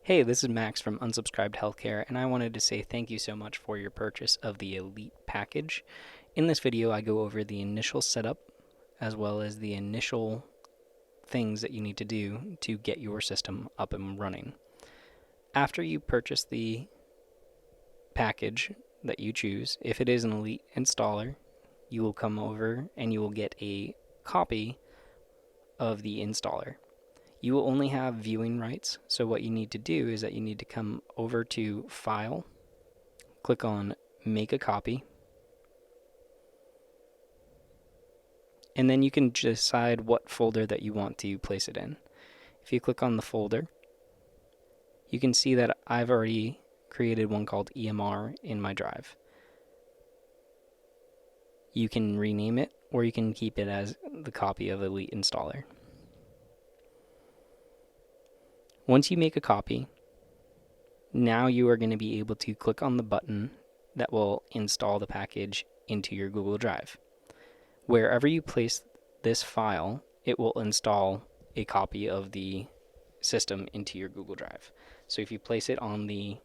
Hey, this is Max from Unsubscribed Healthcare, and I wanted to say thank you so much for your purchase of the Elite package. In this video, I go over the initial setup as well as the initial things that you need to do to get your system up and running. After you purchase the package that you choose, if it is an Elite installer, you will come over and you will get a copy of the installer. You will only have viewing rights, so what you need to do is that you need to come over to File, click on Make a Copy, and then you can decide what folder that you want to place it in. If you click on the folder, you can see that I've already created one called EMR in my drive. You can rename it, or you can keep it as the copy of Elite Installer. Once you make a copy, now you are going to be able to click on the button that will install the package into your Google Drive. Wherever you place this file, it will install a copy of the system into your Google Drive. So if you place it on the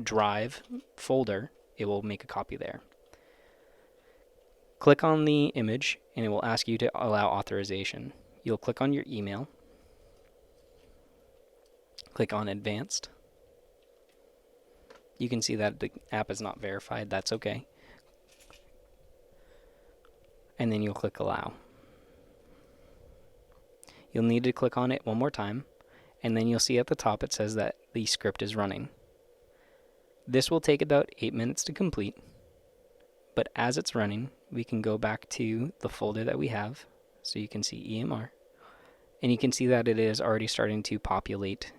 Drive folder, it will make a copy there. Click on the image and it will ask you to allow authorization. You'll click on your email, click on Advanced. You can see that the app is not verified. That's okay. And then you'll click Allow. You'll need to click on it one more time, and then you'll see at the top it says that the script is running. This will take about 8 minutes to complete, but as it's running, we can go back to the folder that we have, so you can see EMR, and you can see that it is already starting to populate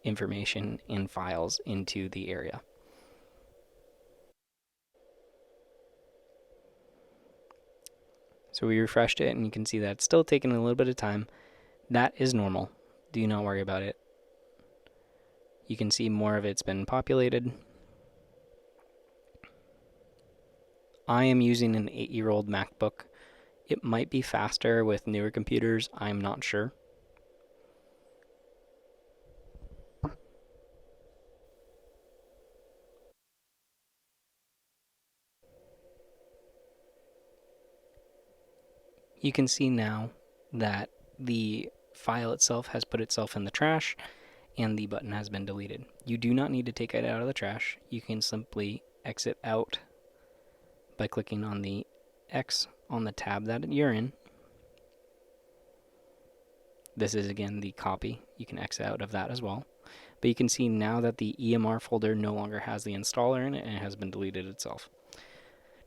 information and files into the area. So we refreshed it, and you can see that it's still taking a little bit of time. That is normal. Do not worry about it. You can see more of it's been populated. I am using an 8-year-old MacBook. It might be faster with newer computers. I'm not sure. You can see now that the file itself has put itself in the trash and the button has been deleted. You do not need to take it out of the trash. You can simply exit out by clicking on the X on the tab that you're in. This is again the copy. You can exit out of that as well. But you can see now that the EMR folder no longer has the installer in it and it has been deleted itself.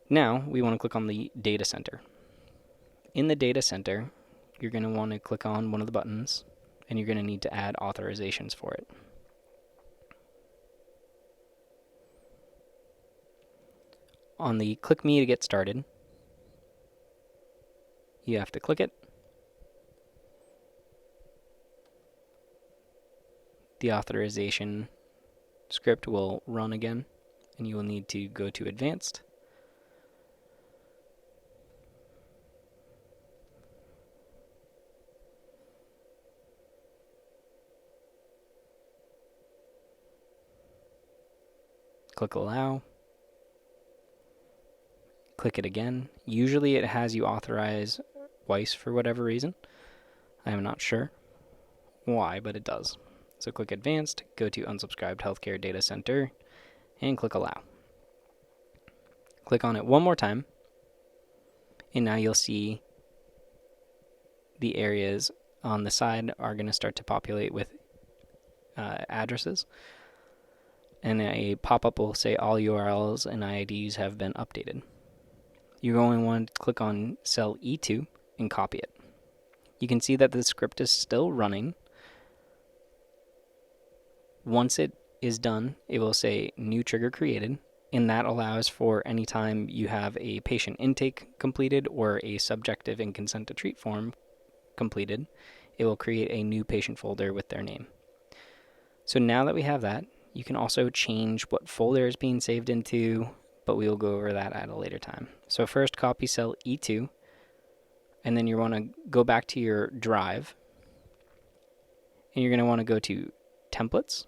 Now we want to click on the data center. In the data center, you're going to want to click on one of the buttons and you're going to need to add authorizations for it. On the click me to get started, you have to click it. The authorization script will run again and you will need to go to advanced. Click allow. Click it again. Usually it has you authorize twice for whatever reason. I am not sure why, but it does. So click advanced, go to unsubscribed healthcare data center, and click allow. Click on it one more time, and now you'll see the areas on the side are going to start to populate with addresses. And a pop-up will say all URLs and IDs have been updated. You're going to want to click on cell E2 and copy it. You can see that the script is still running. Once it is done, it will say new trigger created, and that allows for any time you have a patient intake completed or a subjective and consent to treat form completed, it will create a new patient folder with their name. So now that we have that, you can also change what folder is being saved into, but we will go over that at a later time. So first copy cell E2, and then you want to go back to your drive, and you're going to want to go to templates,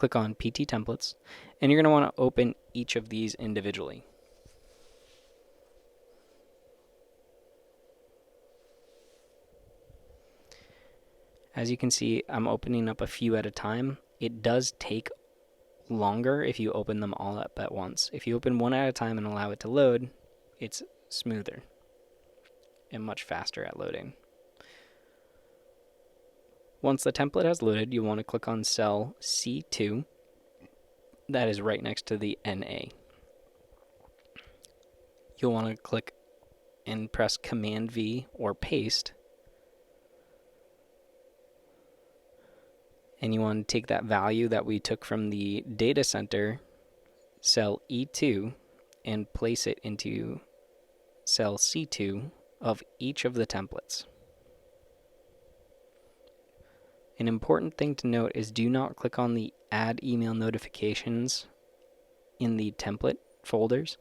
click on PT templates, and you're going to want to open each of these individually. As you can see, I'm opening up a few at a time. It does take longer if you open them all up at once. If you open one at a time and allow it to load, it's smoother and much faster at loading. Once the template has loaded, you want to click on cell C2. That is right next to the NA. You'll want to click and press Command V or paste. And you want to take that value that we took from the data center, cell E2, and place it into cell C2 of each of the templates. An important thing to note is do not click on the Add Email Notifications in the template folders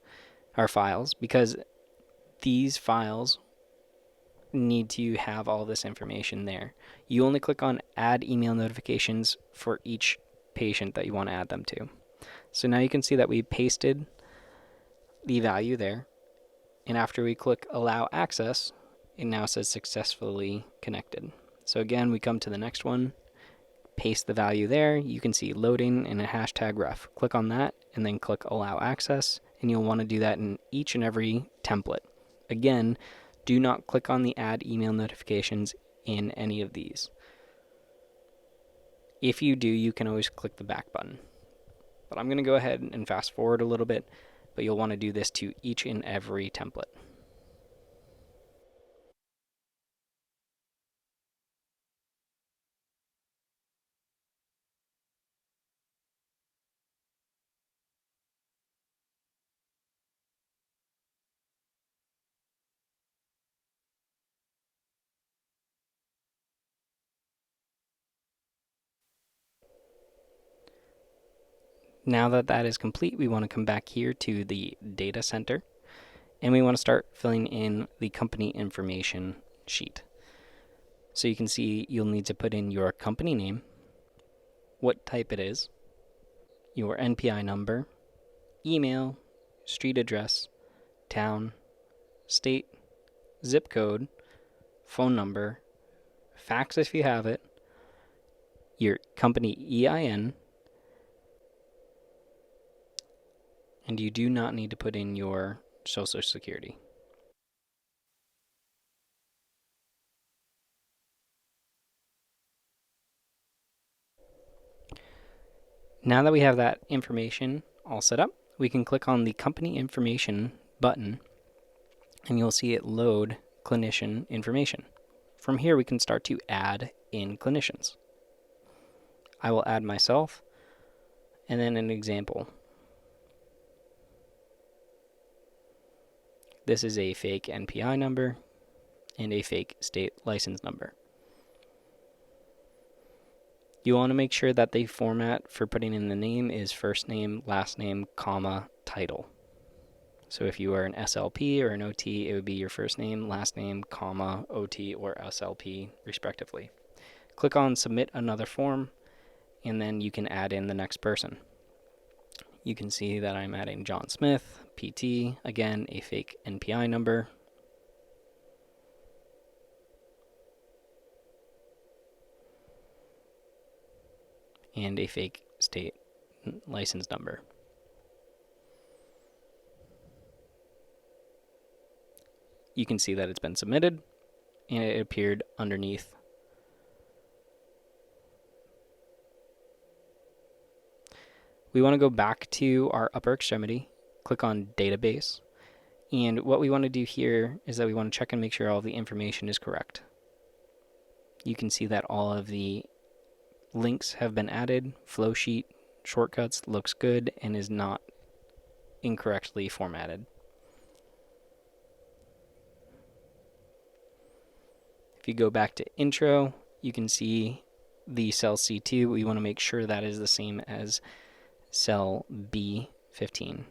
or files, because these files need to have all this information there. You only click on Add Email Notifications for each patient that you want to add them to. So now you can see that we pasted the value there, and after we click Allow Access, it now says Successfully Connected. So again, we come to the next one, paste the value there. You can see loading and a hashtag ref. Click on that and then click Allow Access, and you'll want to do that in each and every template. Again, do not click on the Add Email Notifications in any of these. If you do, you can always click the back button. But I'm going to go ahead and fast forward a little bit, but you'll want to do this to each and every template. Now that that is complete, we want to come back here to the data center, and we want to start filling in the company information sheet. So you can see you'll need to put in your company name, what type it is, your NPI number, email, street address, town, state, zip code, phone number, fax if you have it, your company EIN, and you do not need to put in your Social Security. Now that we have that information all set up, we can click on the company information button, and you'll see it load clinician information. From here, we can start to add in clinicians. I will add myself, and then an example. This is a fake NPI number and a fake state license number. You want to make sure that the format for putting in the name is first name, last name, comma, title. So if you are an SLP or an OT, it would be your first name, last name, comma, OT, or SLP, respectively. Click on Submit Another Form, and then you can add in the next person. You can see that I'm adding John Smith, PT, again, a fake NPI number. And a fake state license number. You can see that it's been submitted, and it appeared underneath. We want to go back to our upper extremity, click on Database, and what we want to do here is that we want to check and make sure all the information is correct. You can see that all of the links have been added, flow sheet, shortcuts looks good and is not incorrectly formatted. If you go back to intro, you can see the cell C2. We want to make sure that is the same as cell B15.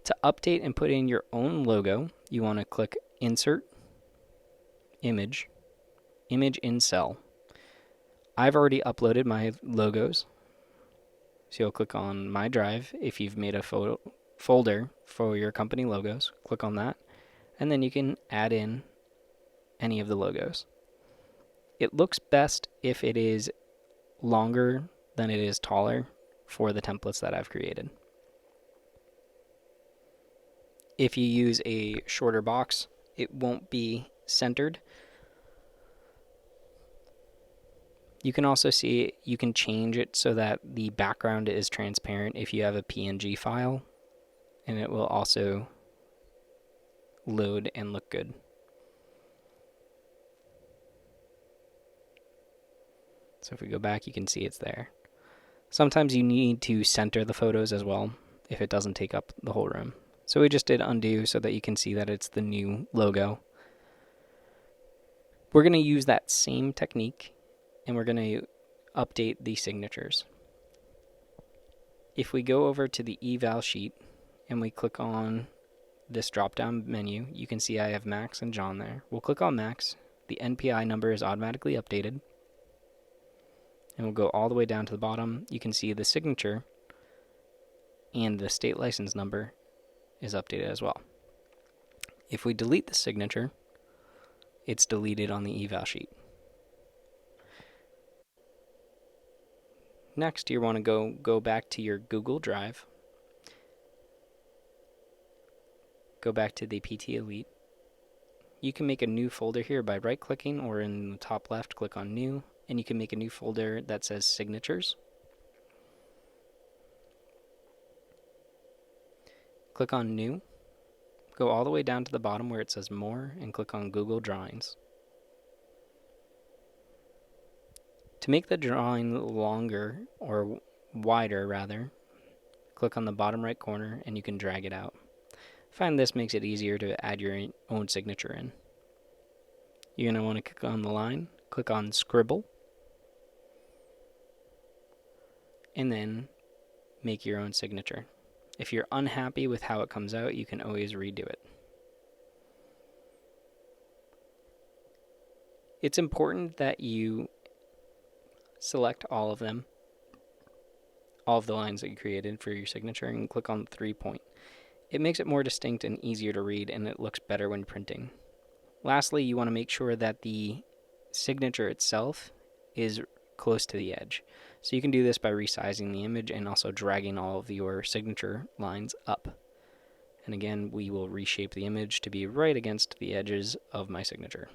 To update and put in your own logo, you want to click Insert, Image, Image in Cell. I've already uploaded my logos, So you'll click on My Drive if you've made a folder for your company logos. Click on that, and then you can add in any of the logos. It looks best if it is longer than it is taller for the templates that I've created. If you use a shorter box, it won't be centered. You can also see you can change it so that the background is transparent if you have a PNG file, and it will also load and look good. So if we go back, you can see it's there. Sometimes you need to center the photos as well if it doesn't take up the whole room. So we just did undo so that you can see that it's the new logo. We're going to use that same technique, and we're going to update the signatures. If we go over to the eval sheet and we click on this drop-down menu, you can see I have Max and John there. We'll click on Max. The NPI number is automatically updated. And we'll go all the way down to the bottom. You can see the signature and the state license number is updated as well. If we delete the signature, it's deleted on the eval sheet. Next, you want to go back to your Google Drive. Go back to the PT Elite. You can make a new folder here by right-clicking, or in the top left, click on New, and you can make a new folder that says Signatures. Click on New. Go all the way down to the bottom where it says More, and click on Google Drawings. To make the drawing longer, or wider rather, click on the bottom right corner and you can drag it out. I find this makes it easier to add your own signature in. You're going to want to click on the line, click on Scribble, and then make your own signature. If you're unhappy with how it comes out, you can always redo it. It's important that you select all of them, all of the lines that you created for your signature, and click on the 3-point. It makes it more distinct and easier to read, and it looks better when printing. Lastly, you want to make sure that the signature itself is close to the edge. So you can do this by resizing the image and also dragging all of your signature lines up. And again, we will reshape the image to be right against the edges of my signature.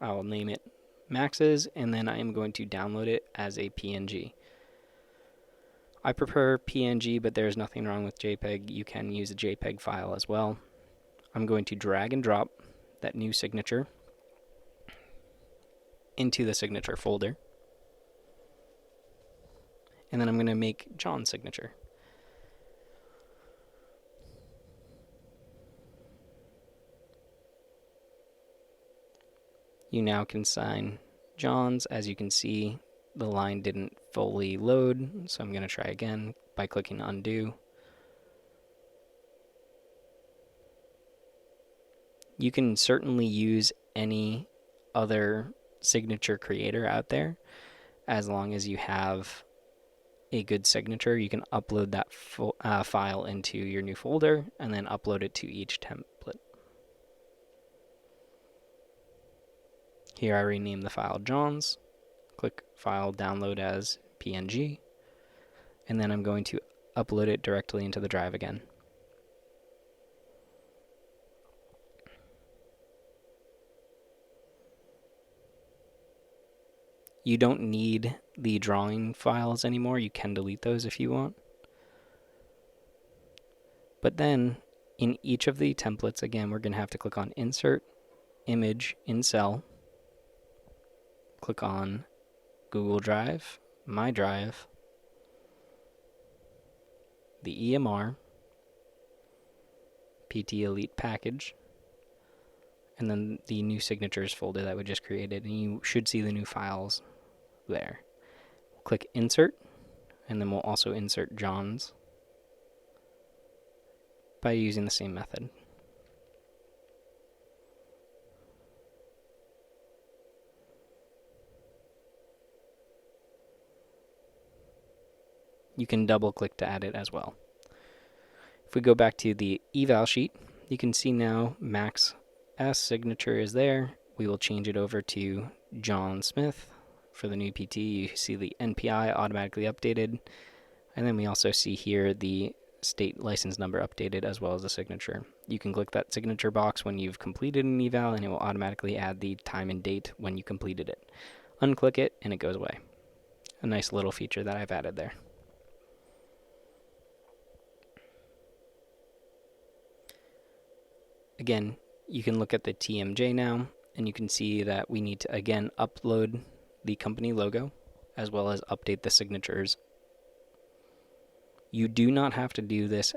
I'll name it Max's, and then I am going to download it as a PNG. I prefer PNG, but there's nothing wrong with JPEG. You can use a JPEG file as well. I'm going to drag and drop that new signature into the signature folder. And then I'm going to make John's signature. You now can sign John's. As you can see, the line didn't fully load, so I'm going to try again by clicking undo. You can certainly use any other signature creator out there as long as you have a good signature. You can upload that file into your new folder and then upload it to each template. Here I rename the file John's, click File, Download as PNG, and then I'm going to upload it directly into the drive again. You don't need the drawing files anymore. You can delete those if you want. But then in each of the templates, again, we're going to have to click on Insert, Image in Cell, click on Google Drive, My Drive, the EMR, PT Elite Package, and then the new signatures folder that we just created, and you should see the new files there. Click Insert, and then we'll also insert John's by using the same method. You can double click to add it as well. If we go back to the eval sheet, you can see now Mac's S signature is there. We will change it over to John Smith. For the new PT, you see the NPI automatically updated. And then we also see here the state license number updated as well as the signature. You can click that signature box when you've completed an eval and it will automatically add the time and date when you completed it. Unclick it and it goes away. A nice little feature that I've added there. Again, you can look at the TMJ now and you can see that we need to again upload the company logo as well as update the signatures. You do not have to do this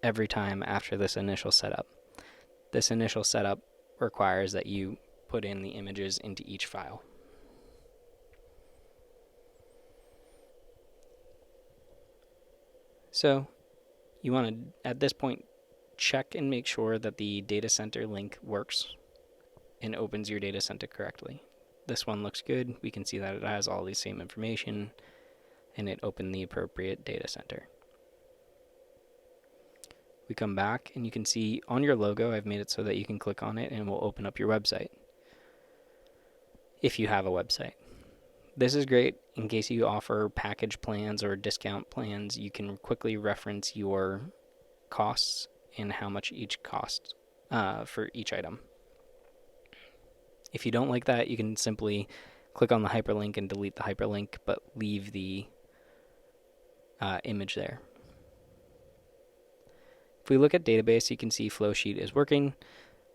every time after this initial setup. This initial setup requires that you put in the images into each file. So you want to, at this point, check and make sure that the data center link works and opens your data center correctly. This one looks good. We can see that it has all the same information and it opened the appropriate data center. We come back and you can see on your logo, I've made it so that you can click on it and it will open up your website if you have a website. This is great in case you offer package plans or discount plans. You can quickly reference your costs and how much each costs for each item. If you don't like that, you can simply click on the hyperlink and delete the hyperlink, but leave the image there. If we look at database, you can see Flowsheet is working.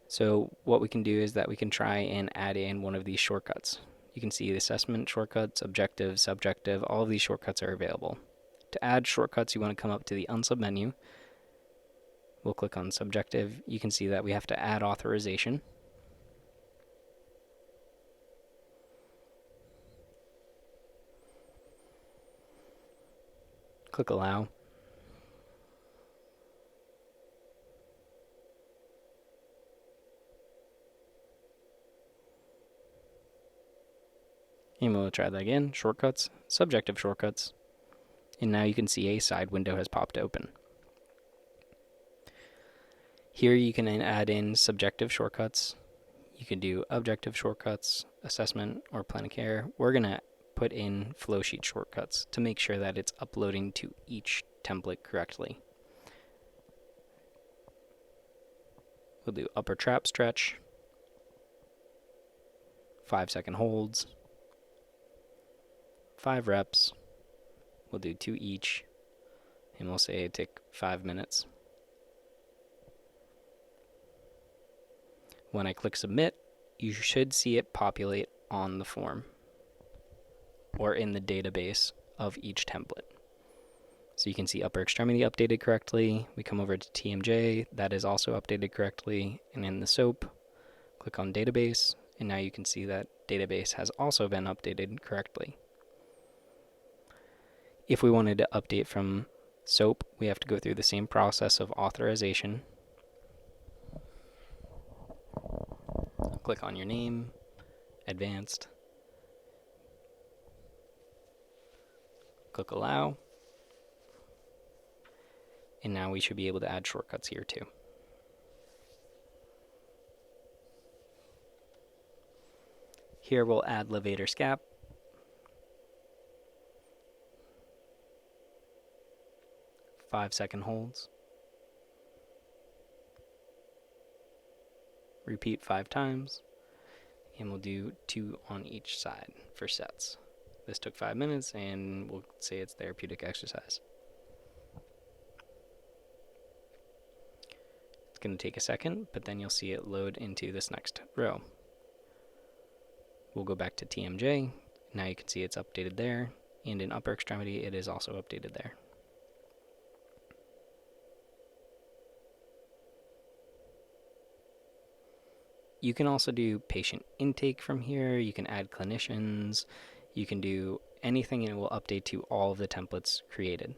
So what we can do is that we can try and add in one of these shortcuts. You can see the assessment shortcuts, objective, subjective, all of these shortcuts are available. To add shortcuts, you want to come up to the unsub menu. We'll click on subjective. You can see that we have to add authorization. Click allow. And we'll try that again. Shortcuts, subjective shortcuts. And now you can see a side window has popped open. Here you can add in subjective shortcuts. You can do objective shortcuts, assessment, or plan of care. We're going to put in Flowsheet shortcuts to make sure that it's uploading to each template correctly. We'll do upper trap stretch, 5-second holds, 5 reps. We'll do 2 each, and we'll say it take 5 minutes. When I click submit, you should see it populate on the form or in the database of each template. So you can see upper extremity updated correctly. We come over to TMJ, that is also updated correctly. And in the SOAP, click on database, and now you can see that database has also been updated correctly. If we wanted to update from SOAP, we have to go through the same process of authorization. Click on your name, advanced, click allow, and now we should be able to add shortcuts here too. Here we'll add levator scap. Five-second holds. Repeat 5 times, and we'll do 2 on each side for sets. This took 5 minutes, and we'll say it's therapeutic exercise. It's going to take a second, but then you'll see it load into this next row. We'll go back to TMJ. Now you can see it's updated there, and in upper extremity it is also updated there. You can also do patient intake from here. You can add clinicians. You can do anything and it will update to all of the templates created.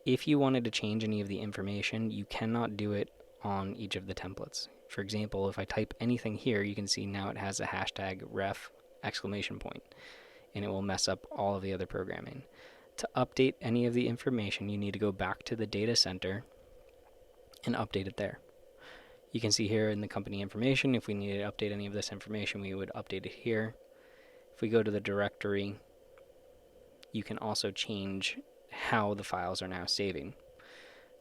If you wanted to change any of the information, you cannot do it on each of the templates. For example, if I type anything here, you can see now it has a hashtag ref exclamation point. and it will mess up all of the other programming. To update any of the information, you need to go back to the data center and update it there. You can see here in the company information, if we needed to update any of this information, we would update it here. If we go to the directory, you can also change how the files are now saving.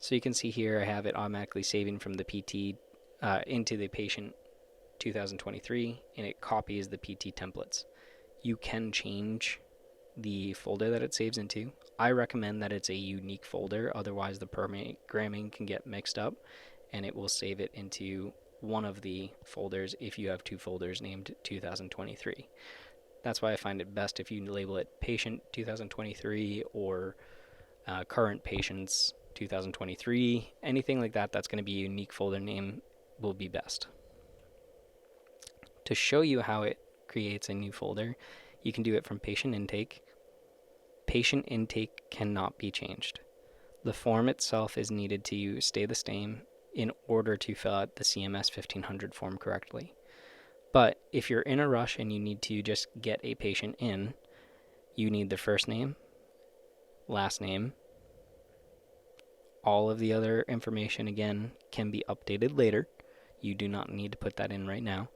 So you can see here I have it automatically saving from the PT into the patient 2023, and it copies the PT templates. You can change the folder that it saves into. I recommend that it's a unique folder, otherwise the programming can get mixed up, and it will save it into one of the folders if you have two folders named 2023. That's why I find it best if you label it patient 2023 or current patients 2023. Anything like that that's going to be a unique folder name will be best. To show you how it creates a new folder, you can do it from patient intake. Patient intake cannot be changed. The form itself is needed to stay the same in order to fill out the CMS 1500 form correctly. But if you're in a rush and you need to just get a patient in, you need the first name, last name. All of the other information, again, can be updated later. You do not need to put that in right now.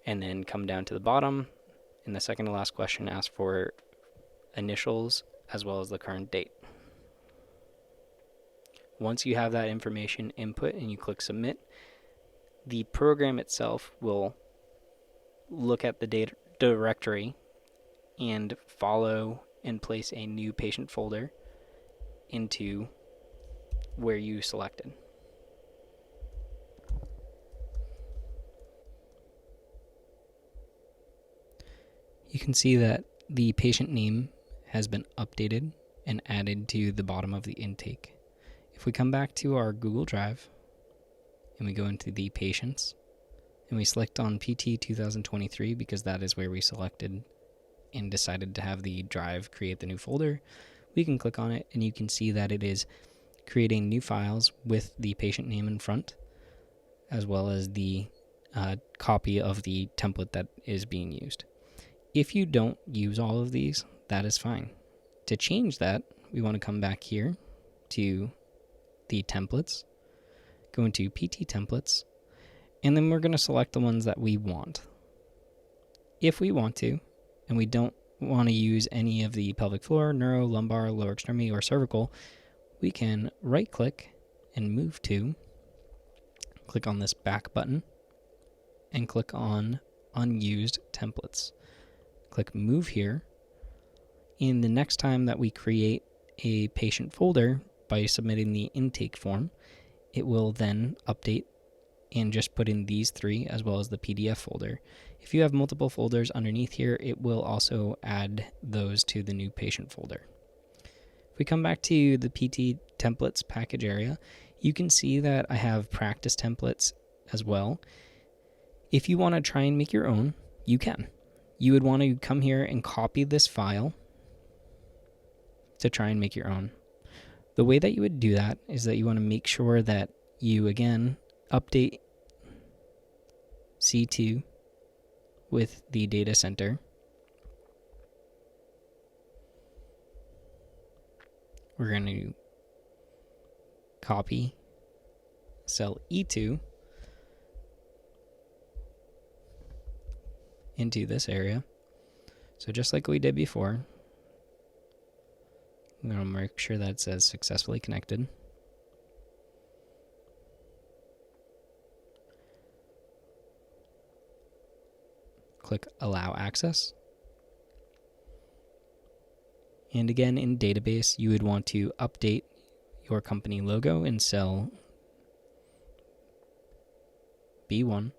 And then come down to the bottom. In the second to last question, ask for initials as well as the current date. Once you have that information input and you click submit, the program itself will look at the data directory and follow and place a new patient folder into where you selected. You can see that the patient name has been updated and added to the bottom of the intake. If we come back to our Google Drive and we go into the patients and we select on PT 2023 because that is where we selected and decided to have the drive create the new folder, we can click on it and you can see that it is creating new files with the patient name in front as well as the copy of the template that is being used. If you don't use all of these, that is fine. To change that, we want to come back here to the templates, go into PT templates, and then we're going to select the ones that we want. If we want to, and we don't want to use any of the pelvic floor, neuro, lumbar, lower extremity, or cervical, we can right-click and move to, click on this back button, and click on Unused Templates. Click Move here. And the next time that we create a patient folder by submitting the intake form, it will then update and just put in these three as well as the PDF folder. If you have multiple folders underneath here, it will also add those to the new patient folder. If we come back to the PT templates package area, you can see that I have practice templates as well. If you want to try and make your own, you can. You would want to come here and copy this file to try and make your own. The way that you would do that is that you want to make sure that you, again, update C2 with the data center. We're going to copy cell E2 into this area. So just like we did before, I'm going to make sure that it says successfully connected. Click allow access. And again, in database, you would want to update your company logo in cell B1.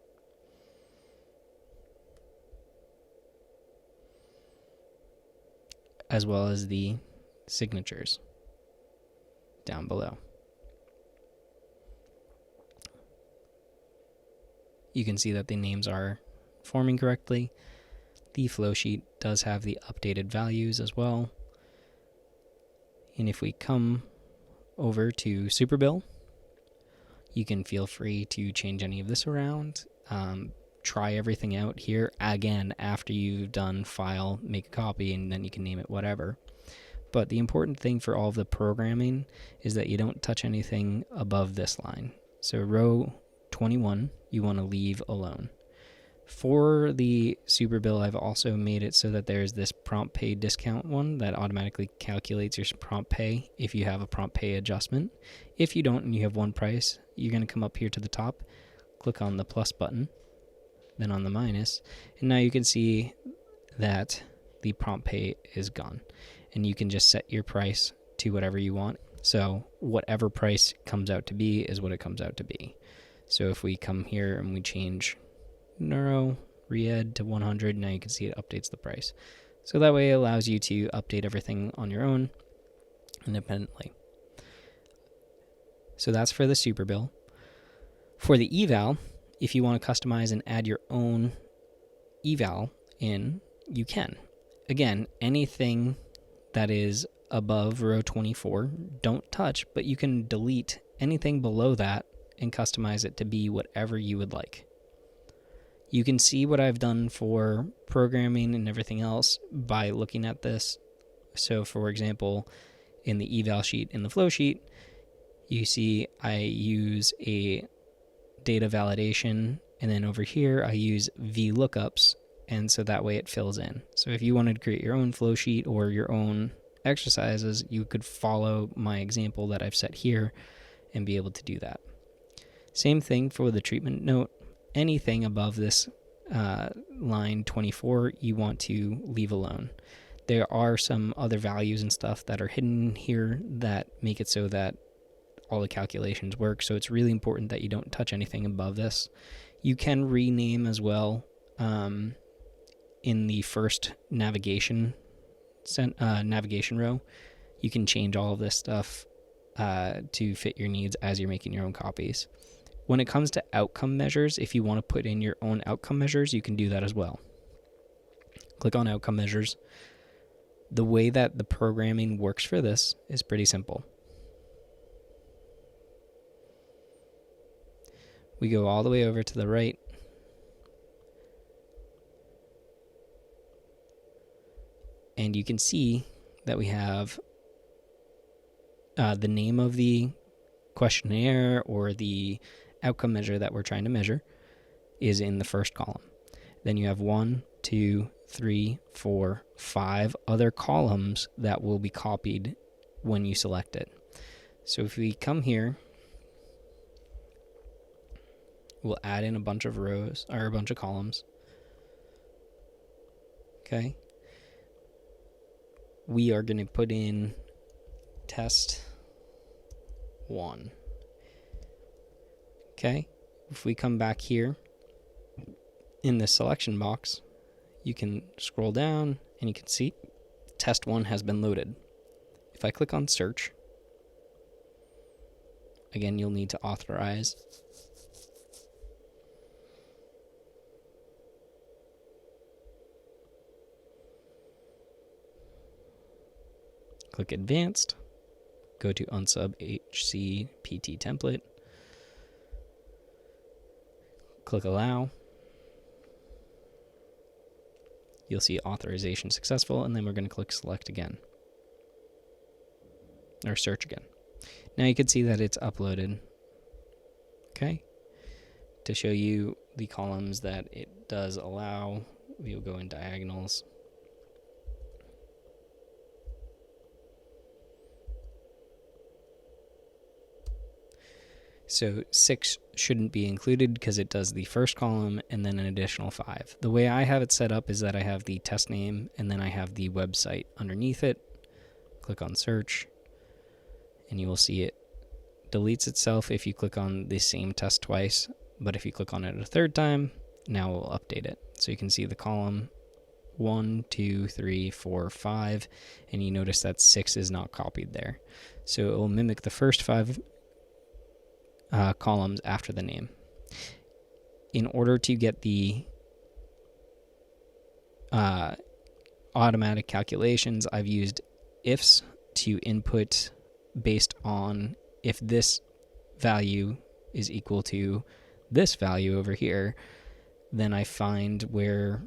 As well as the signatures down below. You can see that the names are forming correctly. The flow sheet does have the updated values as well. And if we come over to Superbill, you can feel free to change any of this around. try everything out here again after you've done file, make a copy, and then you can name it whatever. But the important thing for all of the programming is that you don't touch anything above this line. So row 21, you want to leave alone. For the super bill, I've also made it so that there's this prompt pay discount one that automatically calculates your prompt pay if you have a prompt pay adjustment. If you don't and you have one price, you're going to come up here to the top, click on the plus button, then on the minus, and now you can see that the prompt pay is gone. And you can just set your price to whatever you want. So whatever price comes out to be is what it comes out to be. So if we come here and we change neuro re-ed to 100, now you can see it updates the price. So that way it allows you to update everything on your own independently. So that's for the super bill. For the eval, if you want to customize and add your own eval in, you can. Again, anything that is above row 24, don't touch, but you can delete anything below that and customize it to be whatever you would like. You can see what I've done for programming and everything else by looking at this. So for example, in the eval sheet, in the flow sheet, you see I use a data validation, and then over here I use VLOOKUPs, and so that way it fills in. So if you wanted to create your own flow sheet or your own exercises, you could follow my example that I've set here and be able to do that. Same thing for the treatment note. Anything above this line 24, you want to leave alone. There are some other values and stuff that are hidden here that make it so that all the calculations work. So it's really important that you don't touch anything above this. You can rename as well in the first navigation row. You can change all of this stuff to fit your needs as you're making your own copies. When it comes to outcome measures, if you want to put in your own outcome measures, you can do that as well. Click on outcome measures. The way that the programming works for this is pretty simple. We go all the way over to the right. And you can see that we have the name of the questionnaire or the outcome measure that we're trying to measure is in the first column. Then you have 1, 2, 3, 4, 5 other columns that will be copied when you select it. So if we come here, we'll add in a bunch of rows or a bunch of columns. Okay. We are going to put in test 1. Okay. If we come back here in the selection box, you can scroll down and you can see test 1 has been loaded. If I click on search, again, you'll need to authorize. Click advanced, go to unsub HC PT template, click allow. You'll see authorization successful, and then we're going to click select again, or search again. Now you can see that it's uploaded. Okay. To show you the columns that it does allow, we'll go in diagonals. So 6 shouldn't be included because it does the first column and then an additional 5. The way I have it set up is that I have the test name and then I have the website underneath it. Click on search and you will see it deletes itself if you click on the same test twice, but if you click on it a third time, now it will update it. So you can see the column 1, 2, 3, 4, 5, and you notice that 6 is not copied there. So it will mimic the first 5 columns after the name. In order to get the automatic calculations, I've used ifs to input based on if this value is equal to this value over here, Then I find where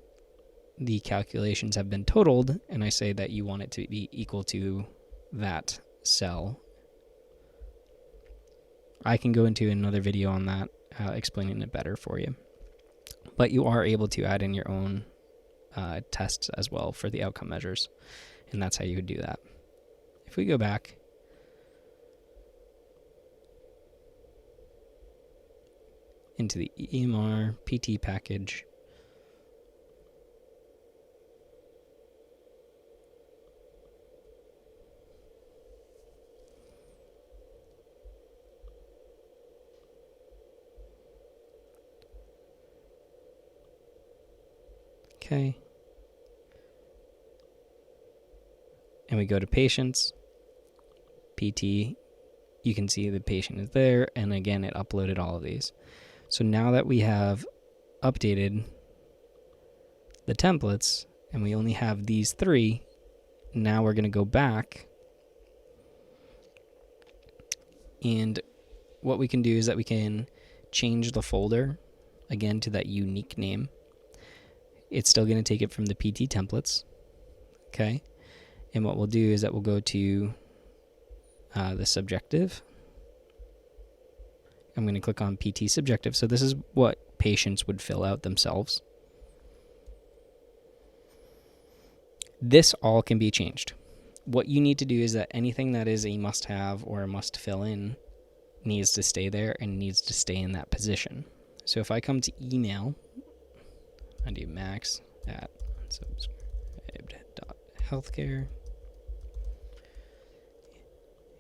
the calculations have been totaled, and I say that you want it to be equal to that cell. I can go into another video on that, explaining it better for you. But you are able to add in your own tests as well for the outcome measures, and that's how you would do that. If we go back, into the EMR PT package, okay, and we go to patients, PT, you can see the patient is there, and again it uploaded all of these. So now that we have updated the templates and we only have these 3, now we're going to go back, and what we can do is that we can change the folder again to that unique name. It's still going to take it from the PT templates, okay? And what we'll do is that we'll go to the subjective. I'm going to click on PT subjective. So this is what patients would fill out themselves. This all can be changed. What you need to do is that anything that is a must-have or a must-fill-in needs to stay there and needs to stay in that position. So if I come to email, I do max@subscribed.healthcare.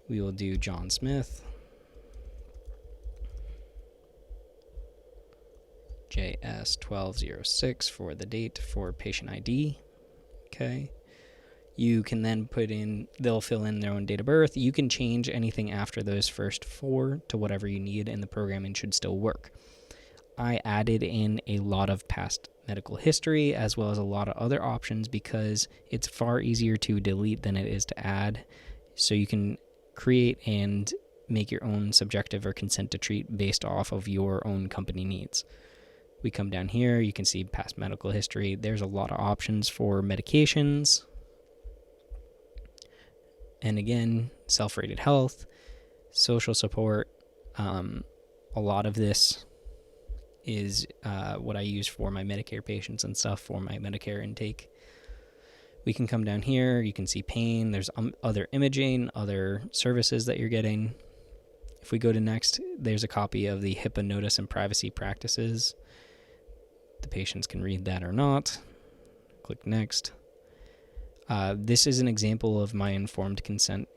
We will do John Smith, JS1206 for the date for patient ID. Okay. You can then put in, they'll fill in their own date of birth. You can change anything after those first 4 to whatever you need, and the programming should still work. I added in a lot of past medical history as well as a lot of other options because it's far easier to delete than it is to add. So you can create and make your own subjective or consent to treat based off of your own company needs. We come down here, you can see past medical history. There's a lot of options for medications. And again, self-rated health, social support. A lot of this is what I use for my Medicare patients and stuff for my Medicare intake. We can come down here, you can see pain, there's other imaging, other services that you're getting. If we go to next, there's a copy of the HIPAA notice and privacy practices. The patients can read that or not. Click next. This is an example of my informed consent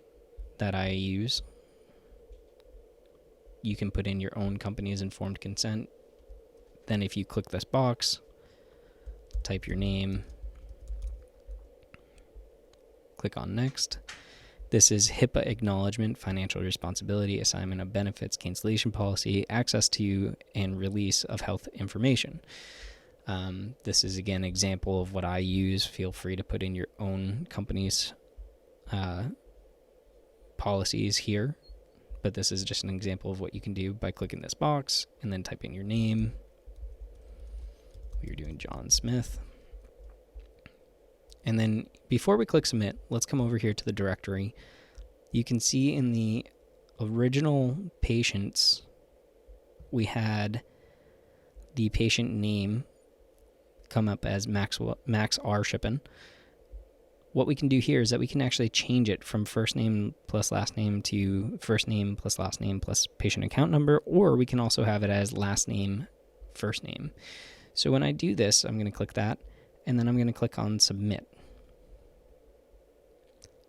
that I use. You can put in your own company's informed consent. Then if you click this box, type your name, click on next. This is HIPAA acknowledgement, financial responsibility, assignment of benefits, cancellation policy, access to and release of health information. This is, again, an example of what I use. Feel free to put in your own company's policies here, but this is just an example of what you can do by clicking this box and then typing your name. You're doing John Smith. And then before we click submit, let's come over here to the directory. You can see in the original patients, we had the patient name come up as Max R. Shippen. What we can do here is that we can actually change it from first name plus last name to first name plus last name plus patient account number, or we can also have it as last name, first name. So when I do this, I'm going to click that, and then I'm going to click on submit.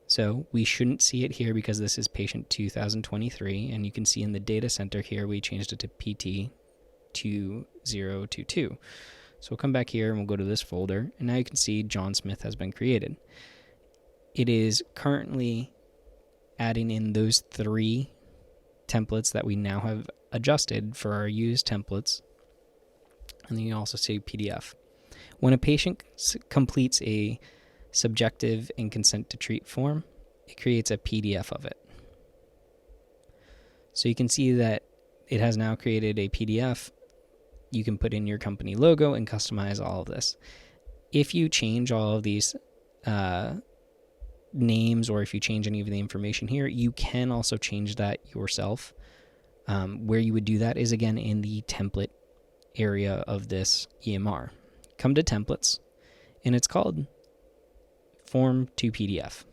So we shouldn't see it here because this is patient 2023, and you can see in the data center here we changed it to PT 2022. So we'll come back here and we'll go to this folder, and now you can see John Smith has been created. It is currently adding in those 3 templates that we now have adjusted for our used templates, and then you can also see PDF. When a patient completes a subjective and consent to treat form, it creates a PDF of it. So you can see that it has now created a PDF you can put in your company logo and customize all of this. If you change all of these names, or if you change any of the information here, you can also change that yourself. Where you would do that is, again, in the template area of this EMR. Come to templates, and it's called Form to PDF.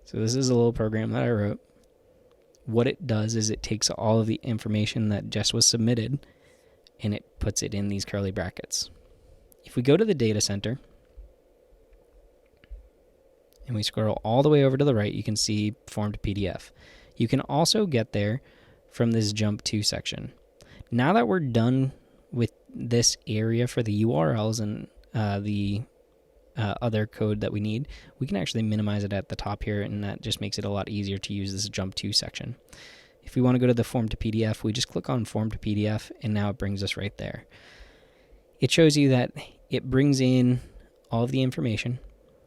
So this is a little program that I wrote. What it does is it takes all of the information that just was submitted and it puts it in these curly brackets. If we go to the data center and we scroll all the way over to the right, you can see Form to PDF. You can also get there from this Jump To section. Now that we're done with this area for the URLs and the other code that we need, we can actually minimize it at the top here, and that just makes it a lot easier to use this Jump To section. If we want to go to the Form to PDF, we just click on Form to PDF, and now it brings us right there. It shows you that it brings in all of the information.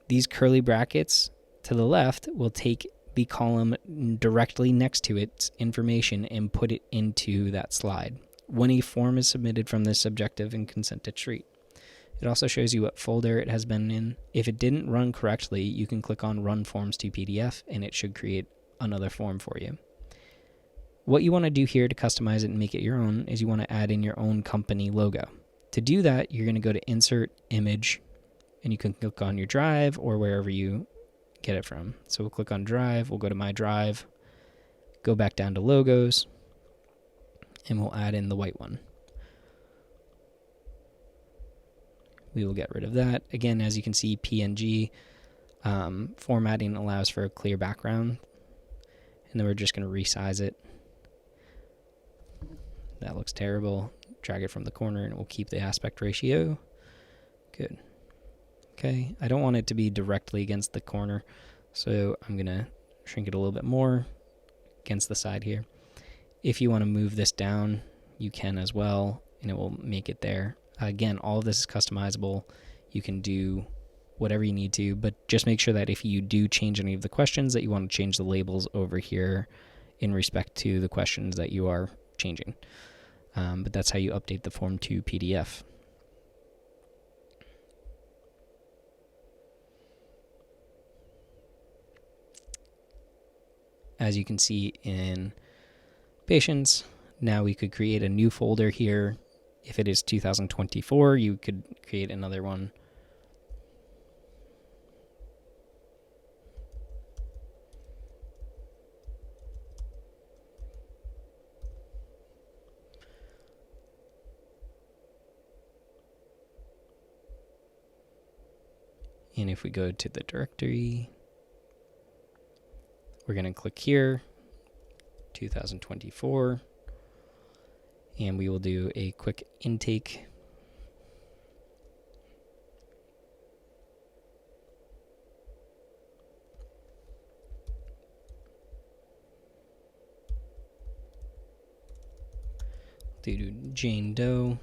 These curly brackets to the left will take the column directly next to its information and put it into that slide when a form is submitted from the subjective and consent to treat. It also shows you what folder it has been in. If it didn't run correctly, you can click on Run Forms to PDF, and it should create another form for you. What you want to do here to customize it and make it your own is you want to add in your own company logo. To do that, you're going to go to Insert Image, and you can click on your drive or wherever you get it from. So we'll click on Drive, we'll go to My Drive, go back down to Logos, and we'll add in the white one. We will get rid of that. Again, as you can see, PNG formatting allows for a clear background. And then we're just going to resize it. That looks terrible. Drag it from the corner and we'll keep the aspect ratio. Good. Okay, I don't want it to be directly against the corner, so I'm going to shrink it a little bit more against the side here. If you want to move this down, you can as well, and it will make it there. Again, all of this is customizable. You can do whatever you need to, but just make sure that if you do change any of the questions, that you want to change the labels over here in respect to the questions that you are changing. But that's how you update the Form to PDF. As you can see in Patients, now we could create a new folder here. If it is 2024, you could create another one. And if we go to the directory, we're going to click here, 2024. And we will do a quick intake. Do Jane Doe.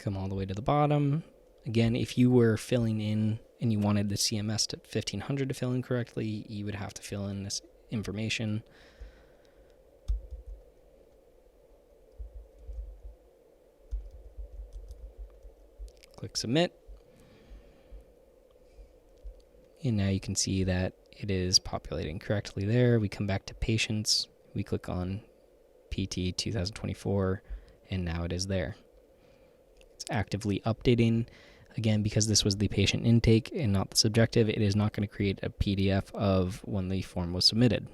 Come all the way to the bottom. Again, if you were filling in and you wanted the CMS to 1500 to fill in correctly, you would have to fill in this information. Click Submit. And now you can see that it is populating correctly there. We come back to Patients. We click on PT 2024, and now it is there. It's actively updating. Again, because this was the patient intake and not the subjective, it is not going to create a PDF of when the form was submitted.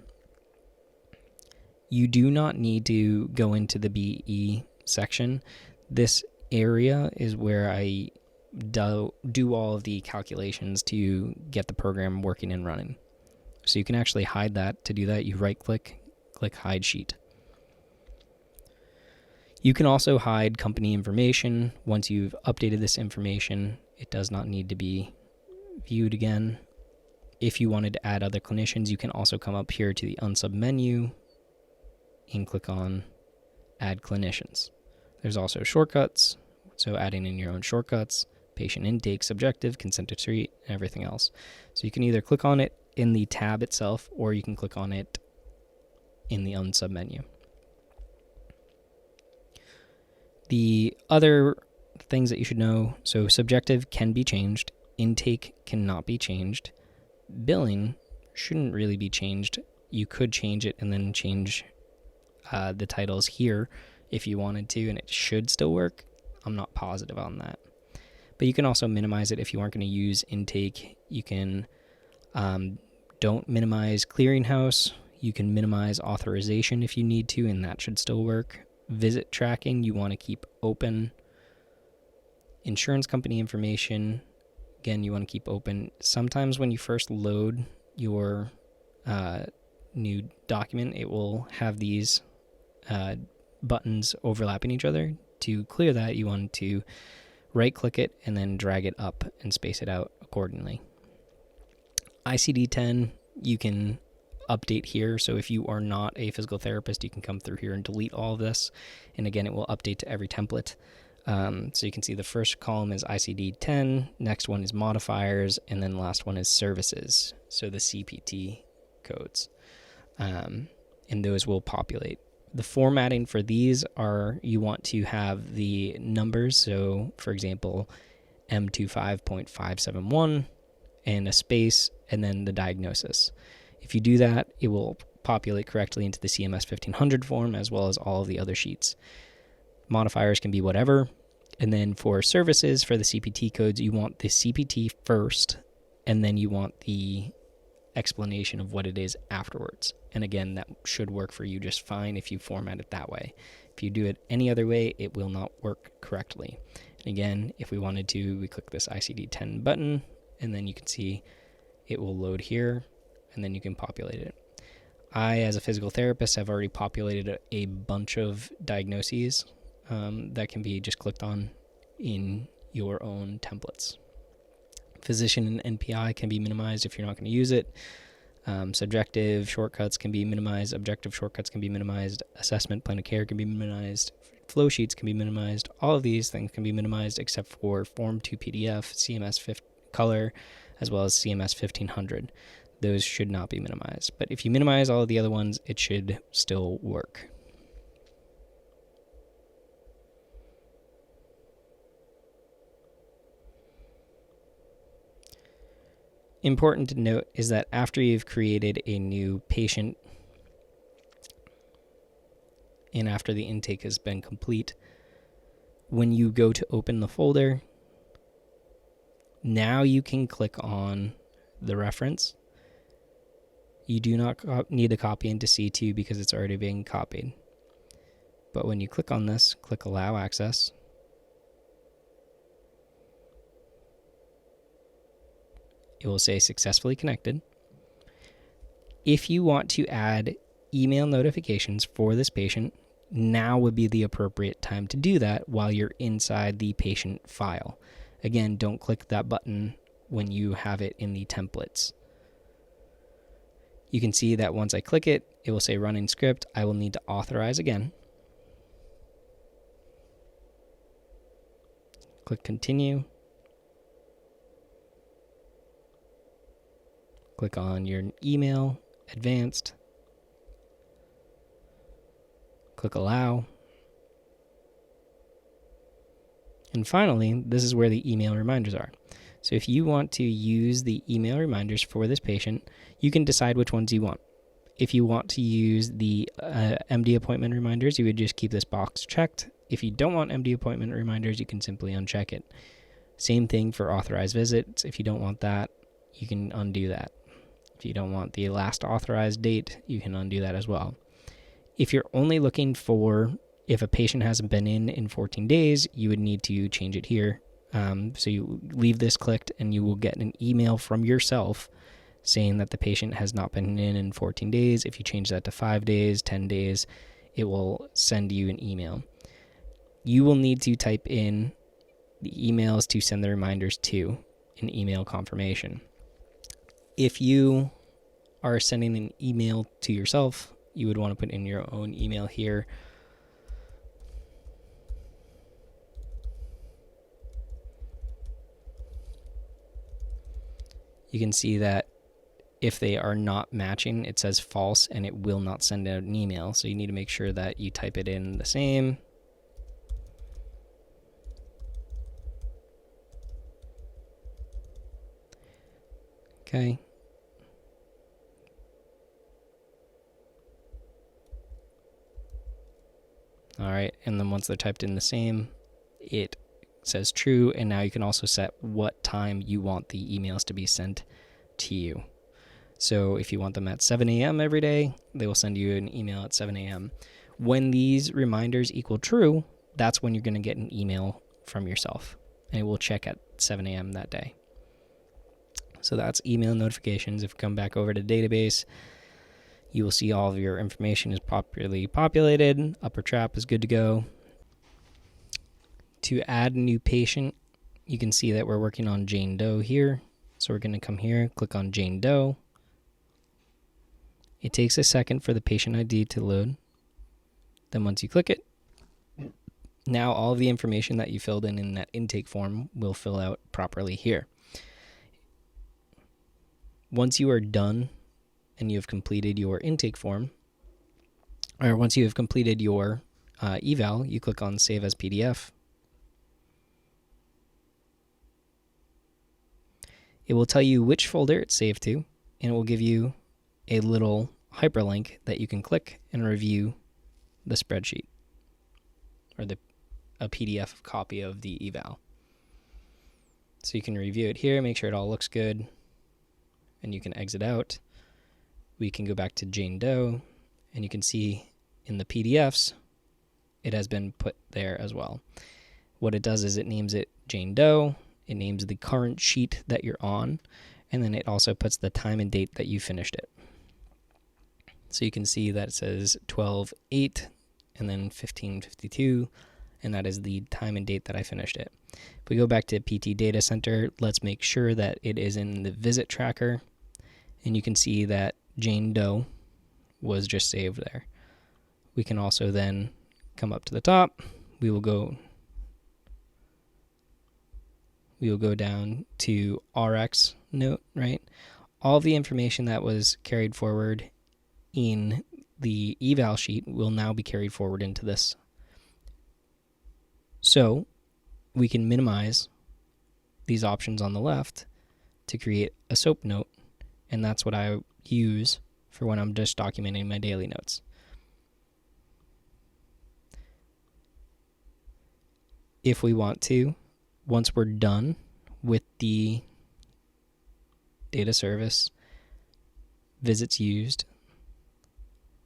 You do not need to go into the BE section. This area is where I do all of the calculations to get the program working and running. So you can actually hide that. To do that, you right-click, click Hide Sheet. You can also hide company information. Once you've updated this information, it does not need to be viewed again. If you wanted to add other clinicians, you can also come up here to the Unsub menu and click on Add Clinicians. There's also shortcuts, so adding in your own shortcuts, patient intake, subjective, consent to treat, and everything else. So you can either click on it in the tab itself, or you can click on it in the Unsub menu. The other things that you should know, so subjective can be changed, intake cannot be changed, billing shouldn't really be changed. You could change it and then change the titles here if you wanted to, and it should still work. I'm not positive on that. But you can also minimize it if you aren't going to use intake. You can don't minimize clearinghouse. You can minimize authorization if you need to, and that should still work. Visit tracking, you want to keep open. Insurance company information, again, you want to keep open. Sometimes when you first load your new document, it will have these buttons overlapping each other. To clear that, you want to right-click it and then drag it up and space it out accordingly. ICD-10, you can update here. So if you are not a physical therapist, you can come through here and delete all of this. And again, it will update to every template. So you can see the first column is ICD-10, next one is modifiers, and then the last one is services. So the CPT codes. And those will populate. The formatting for these are, you want to have the numbers. So for example, M25.571 and a space and then the diagnosis. If you do that, it will populate correctly into the CMS 1500 form as well as all of the other sheets. Modifiers can be whatever. And then for services, for the CPT codes, you want the CPT first, and then you want the explanation of what it is afterwards. And again, that should work for you just fine if you format it that way. If you do it any other way, it will not work correctly. And again, if we wanted to, we click this ICD-10 button, and then you can see it will load here, and then you can populate it. I, as a physical therapist, have already populated a bunch of diagnoses that can be just clicked on in your own templates. Physician and NPI can be minimized if you're not going to use it. Subjective shortcuts can be minimized. Objective shortcuts can be minimized. Assessment plan of care can be minimized. Flow sheets can be minimized. All of these things can be minimized except for Form 2 PDF, CMS color, as well as CMS 1500. Those should not be minimized. But if you minimize all of the other ones, it should still work. Important to note is that after you've created a new patient and after the intake has been complete, when you go to open the folder, now you can click on the reference. You do not need to copy into C2 because it's already being copied. But when you click on this, click Allow Access. It will say successfully connected. If you want to add email notifications for this patient, now would be the appropriate time to do that while you're inside the patient file. Again, don't click that button when you have it in the templates. You can see that once I click it, it will say running script. I will need to authorize again. Click continue. Click on your email, advanced. Click allow. And finally, this is where the email reminders are. So if you want to use the email reminders for this patient, you can decide which ones you want. If you want to use the MD appointment reminders, you would just keep this box checked. If you don't want MD appointment reminders, you can simply uncheck it. Same thing for authorized visits. If you don't want that, you can undo that. If you don't want the last authorized date, you can undo that as well. If you're only looking for if a patient hasn't been in 14 days, you would need to change it here. So you leave this clicked and you will get an email from yourself saying that the patient has not been in 14 days. If you change that to 5 days, 10 days, it will send you an email. You will need to type in the emails to send the reminders to in email confirmation. If you are sending an email to yourself, you would want to put in your own email here. You can see that if they are not matching, it says false and it will not send out an email. So you need to make sure that you type it in the same. Okay. All right, and then once they're typed in the same, it says true, and now you can also set what time you want the emails to be sent to you. So if you want them at 7 a.m. every day, they will send you an email at 7 a.m. When these reminders equal true, that's when you're going to get an email from yourself, and it will check at 7 a.m. that day. So that's email notifications. If you come back over to database, you will see all of your information is properly populated. Upper trap is good to go. To add a new patient, you can see that we're working on Jane Doe here. So we're going to come here, click on Jane Doe. It takes a second for the patient ID to load. Then once you click it, now all of the information that you filled in that intake form will fill out properly here. Once you are done and you have completed your intake form, or once you have completed your eval, you click on Save as PDF. It will tell you which folder it's saved to, and it will give you a little hyperlink that you can click and review the spreadsheet, or a PDF copy of the eval. So you can review it here, make sure it all looks good, and you can exit out. We can go back to Jane Doe, and you can see in the PDFs, it has been put there as well. What it does is it names it Jane Doe, it names the current sheet that you're on, and then it also puts the time and date that you finished it. So you can see that it says 12/8 and then 15:52, and that is the time and date that I finished it. If we go back to PT Data Center, let's make sure that it is in the visit tracker, and you can see that Jane Doe was just saved there. We can also then come up to the top. We will go down to RX note, right? All the information that was carried forward in the eval sheet will now be carried forward into this. So we can minimize these options on the left to create a SOAP note, and that's what I use for when I'm just documenting my daily notes. If we want to, once we're done with the data service, visits used,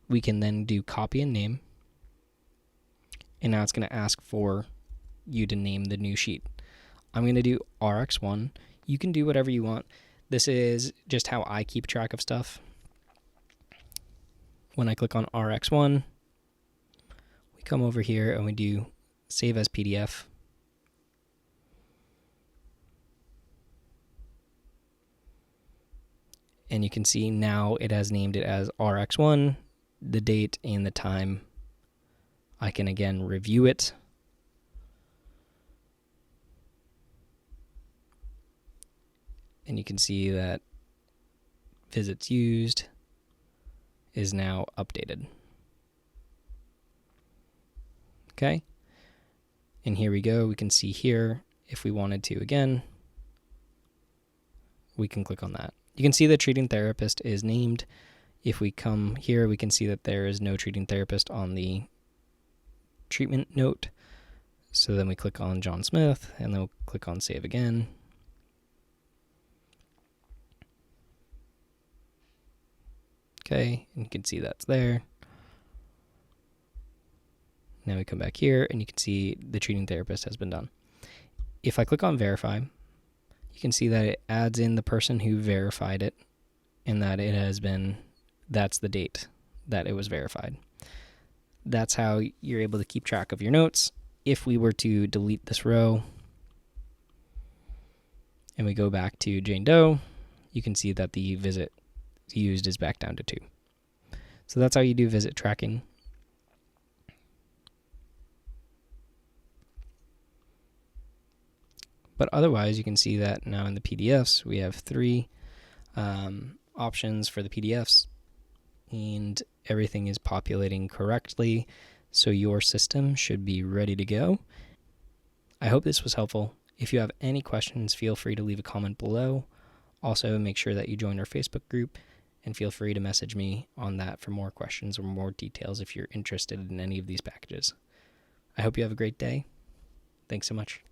we can then do copy and name, and now it's going to ask for you to name the new sheet. I'm going to do RX1. You can do whatever you want. This is just how I keep track of stuff. When I click on RX1, we come over here and we do Save as PDF. And you can see now it has named it as RX1, the date and the time. I can again review it. And you can see that visits used is now updated. Okay. And here we go. We can see here, if we wanted to again, we can click on that. You can see the treating therapist is named. If we come here, we can see that there is no treating therapist on the treatment note. So then we click on John Smith, and then we'll click on Save again. Okay, and you can see that's there. Now we come back here, and you can see the treating therapist has been done. If I click on Verify, you can see that it adds in the person who verified it, and that it has been, that's the date that it was verified. That's how you're able to keep track of your notes. If we were to delete this row, and we go back to Jane Doe, you can see that the visit used is back down to 2. So that's how you do visit tracking. But otherwise, you can see that now in the PDFs, we have 3 options for the PDFs, and everything is populating correctly, so your system should be ready to go. I hope this was helpful. If you have any questions, feel free to leave a comment below. Also, make sure that you join our Facebook group, and feel free to message me on that for more questions or more details if you're interested in any of these packages. I hope you have a great day. Thanks so much.